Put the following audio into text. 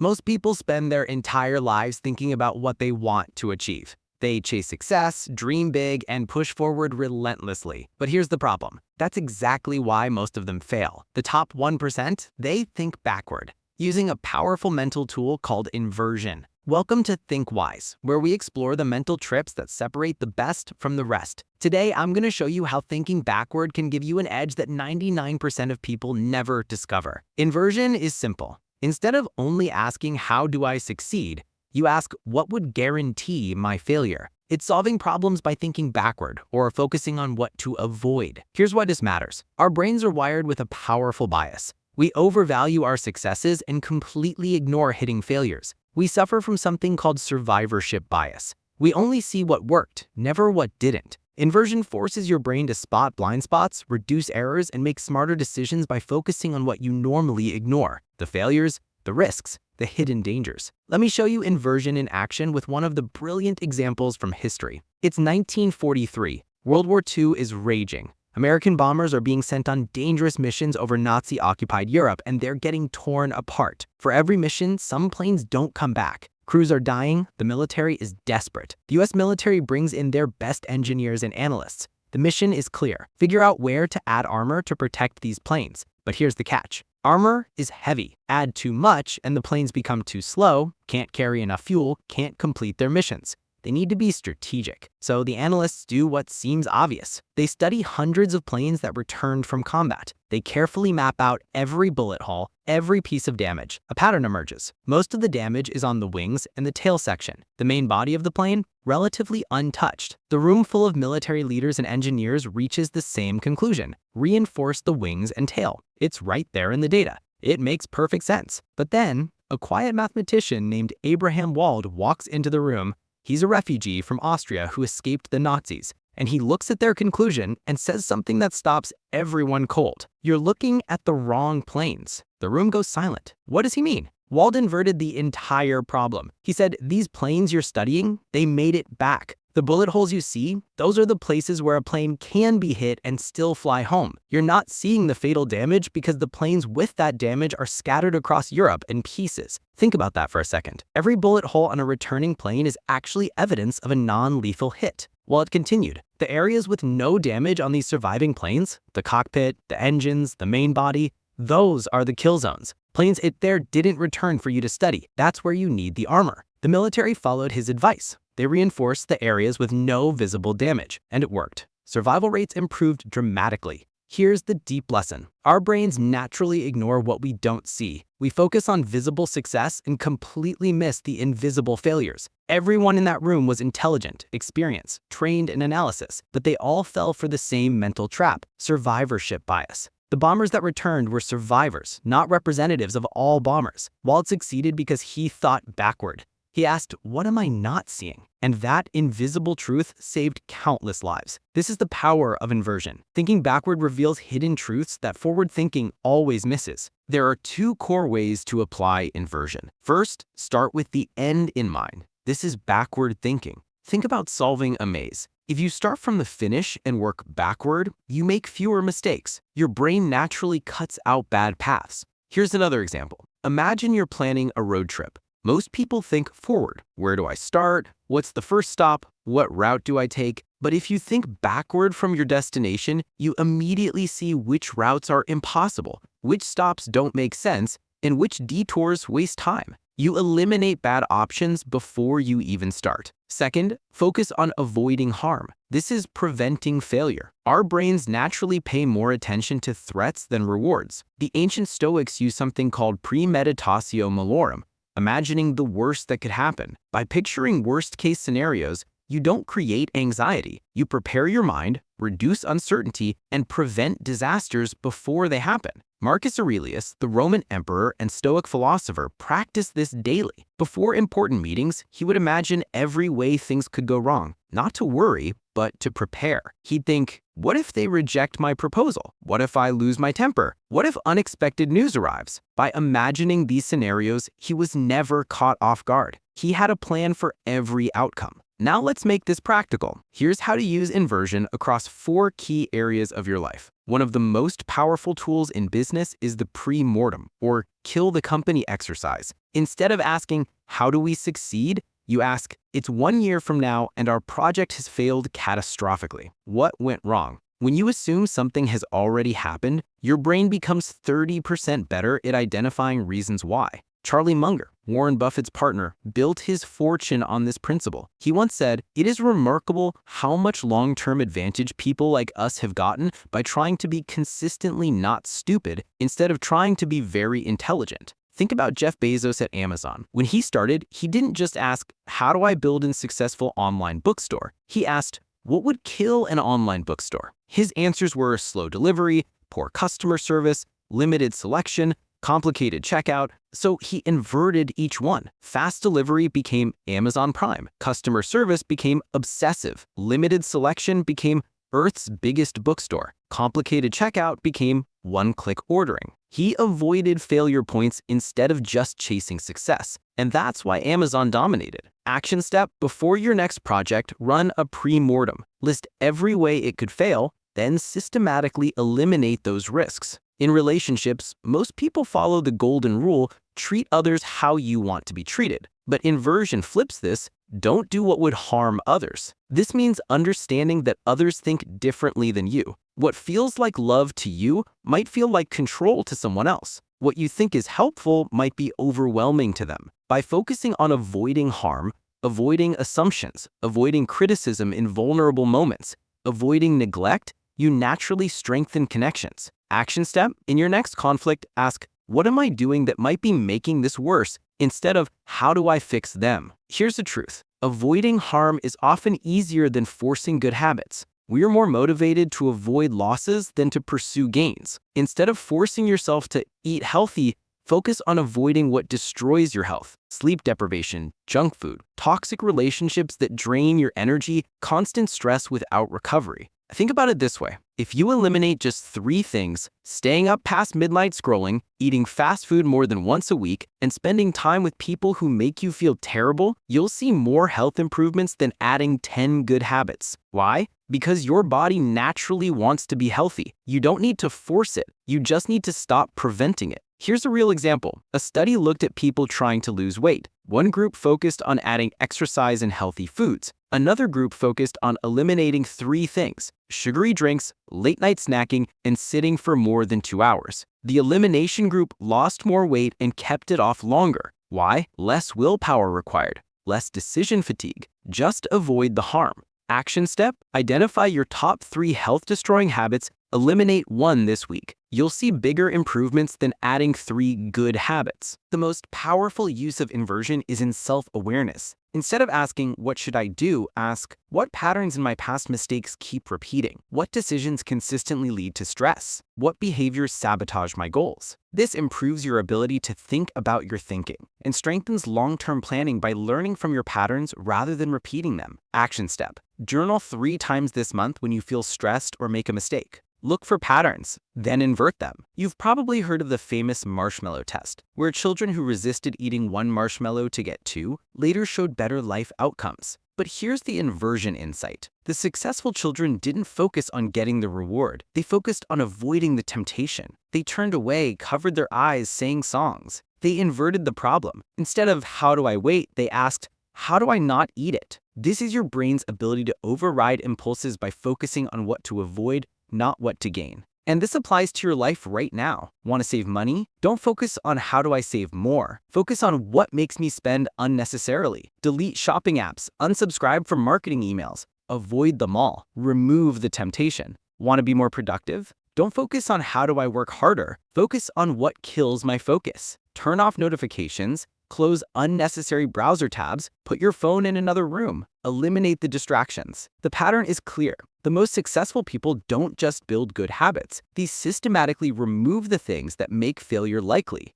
Most people spend their entire lives thinking about what they want to achieve. They chase success, dream big, and push forward relentlessly. But here's the problem. That's exactly why most of them fail. The top 1%, they think backward, using a powerful mental tool called inversion. Welcome to Think Wise, where we explore the mental trips that separate the best from the rest. Today, I'm going to show you how thinking backward can give you an edge that 99% of people never discover. Inversion is simple. Instead of only asking, how do I succeed? You ask, what would guarantee my failure? It's solving problems by thinking backward or focusing on what to avoid. Here's why this matters. Our brains are wired with a powerful bias. We overvalue our successes and completely ignore hitting failures. We suffer from something called survivorship bias. We only see what worked, never what didn't. Inversion forces your brain to spot blind spots, reduce errors, and make smarter decisions by focusing on what you normally ignore: the failures, the risks, the hidden dangers. Let me show you inversion in action with one of the brilliant examples from history. It's 1943. World War II is raging. American bombers are being sent on dangerous missions over Nazi-occupied Europe, and they're getting torn apart. For every mission, some planes don't come back. Crews are dying. The military is desperate. The US military brings in their best engineers and analysts. The mission is clear: figure out where to add armor to protect these planes. But here's the catch. Armor is heavy. Add too much and the planes become too slow, can't carry enough fuel, can't complete their missions. They need to be strategic. So the analysts do what seems obvious. They study hundreds of planes that returned from combat. They carefully map out every bullet hole, every piece of damage. A pattern emerges. Most of the damage is on the wings and the tail section. The main body of the plane, relatively untouched. The room full of military leaders and engineers reaches the same conclusion: reinforce the wings and tail. It's right there in the data. It makes perfect sense. But then, a quiet mathematician named Abraham Wald walks into the room. He's a refugee from Austria who escaped the Nazis, and he looks at their conclusion and says something that stops everyone cold. You're looking at the wrong planes. The room goes silent. What does he mean? Wald inverted the entire problem. He said, these planes you're studying, they made it back. The bullet holes you see, those are the places where a plane can be hit and still fly home. You're not seeing the fatal damage because the planes with that damage are scattered across Europe in pieces. Think about that for a second. Every bullet hole on a returning plane is actually evidence of a non-lethal hit. Wald continued, the areas with no damage on these surviving planes, the cockpit, the engines, the main body, those are the kill zones. Planes hit there didn't return for you to study. That's where you need the armor. The military followed his advice. They reinforced the areas with no visible damage, and it worked. Survival rates improved dramatically. Here's the deep lesson. Our brains naturally ignore what we don't see. We focus on visible success and completely miss the invisible failures. Everyone in that room was intelligent, experienced, trained in analysis, but they all fell for the same mental trap: survivorship bias. The bombers that returned were survivors, not representatives of all bombers. Wald succeeded because he thought backward. He asked, what am I not seeing? And that invisible truth saved countless lives. This is the power of inversion. Thinking backward reveals hidden truths that forward thinking always misses. There are two core ways to apply inversion. First, start with the end in mind. This is backward thinking. Think about solving a maze. If you start from the finish and work backward, you make fewer mistakes. Your brain naturally cuts out bad paths. Here's another example. Imagine you're planning a road trip. Most people think forward. Where do I start? What's the first stop? What route do I take? But if you think backward from your destination, you immediately see which routes are impossible, which stops don't make sense, and which detours waste time. You eliminate bad options before you even start. Second, focus on avoiding harm. This is preventing failure. Our brains naturally pay more attention to threats than rewards. The ancient Stoics used something called premeditatio malorum, imagining the worst that could happen. By picturing worst-case scenarios, you don't create anxiety. You prepare your mind, reduce uncertainty, and prevent disasters before they happen. Marcus Aurelius, the Roman emperor and Stoic philosopher, practiced this daily. Before important meetings, he would imagine every way things could go wrong, not to worry, but to prepare. He'd think, what if they reject my proposal? What if I lose my temper? What if unexpected news arrives? By imagining these scenarios, he was never caught off guard. He had a plan for every outcome. Now let's make this practical. Here's how to use inversion across 4 key areas of your life. One of the most powerful tools in business is the pre-mortem, or kill the company exercise. Instead of asking, how do we succeed? You ask, it's 1 year from now and our project has failed catastrophically. What went wrong? When you assume something has already happened, your brain becomes 30% better at identifying reasons why. Charlie Munger, Warren Buffett's partner, built his fortune on this principle. He once said, "It is remarkable how much long-term advantage people like us have gotten by trying to be consistently not stupid instead of trying to be very intelligent." Think about Jeff Bezos at Amazon. When he started, he didn't just ask, how do I build a successful online bookstore? He asked, what would kill an online bookstore? His answers were slow delivery, poor customer service, limited selection, complicated checkout, so he inverted each one. Fast delivery became Amazon Prime. Customer service became obsessive. Limited selection became Earth's biggest bookstore. Complicated checkout became one-click ordering. He avoided failure points instead of just chasing success. And that's why Amazon dominated. Action step: before your next project, run a pre-mortem. List every way it could fail, then systematically eliminate those risks. In relationships, most people follow the golden rule, treat others how you want to be treated. But inversion flips this, don't do what would harm others. This means understanding that others think differently than you. What feels like love to you might feel like control to someone else. What you think is helpful might be overwhelming to them. By focusing on avoiding harm, avoiding assumptions, avoiding criticism in vulnerable moments, avoiding neglect, you naturally strengthen connections. Action step: in your next conflict, ask, what am I doing that might be making this worse? Instead of, how do I fix them? Here's the truth. Avoiding harm is often easier than forcing good habits. We are more motivated to avoid losses than to pursue gains. Instead of forcing yourself to eat healthy, focus on avoiding what destroys your health: sleep deprivation, junk food, toxic relationships that drain your energy, constant stress without recovery. Think about it this way. If you eliminate just 3 things, staying up past midnight scrolling, eating fast food more than once a week, and spending time with people who make you feel terrible, you'll see more health improvements than adding 10 good habits. Why? Because your body naturally wants to be healthy. You don't need to force it. You just need to stop preventing it. Here's a real example. A study looked at people trying to lose weight. One group focused on adding exercise and healthy foods. Another group focused on eliminating 3 things: sugary drinks, late-night snacking, and sitting for more than 2 hours. The elimination group lost more weight and kept it off longer. Why? Less willpower required, less decision fatigue. Just avoid the harm. Action step: identify your top 3 health-destroying habits, eliminate 1 this week. You'll see bigger improvements than adding 3 good habits. The most powerful use of inversion is in self-awareness. Instead of asking, what should I do? Ask, what patterns in my past mistakes keep repeating? What decisions consistently lead to stress? What behaviors sabotage my goals? This improves your ability to think about your thinking and strengthens long-term planning by learning from your patterns rather than repeating them. Action step: journal 3 times this month when you feel stressed or make a mistake. Look for patterns, then invert them. You've probably heard of the famous marshmallow test, where children who resisted eating 1 marshmallow to get 2 later showed better life outcomes. But here's the inversion insight. The successful children didn't focus on getting the reward. They focused on avoiding the temptation. They turned away, covered their eyes, sang songs. They inverted the problem. Instead of, how do I wait? They asked, how do I not eat it? This is your brain's ability to override impulses by focusing on what to avoid, not what to gain. And this applies to your life right now. Want to save money? Don't focus on how do I save more. Focus on what makes me spend unnecessarily. Delete shopping apps, unsubscribe from marketing emails. Avoid them all. Remove the temptation. Want to be more productive? Don't focus on how do I work harder. Focus on what kills my focus. Turn off notifications. Close unnecessary browser tabs, put your phone in another room, eliminate the distractions. The pattern is clear. The most successful people don't just build good habits. They systematically remove the things that make failure likely.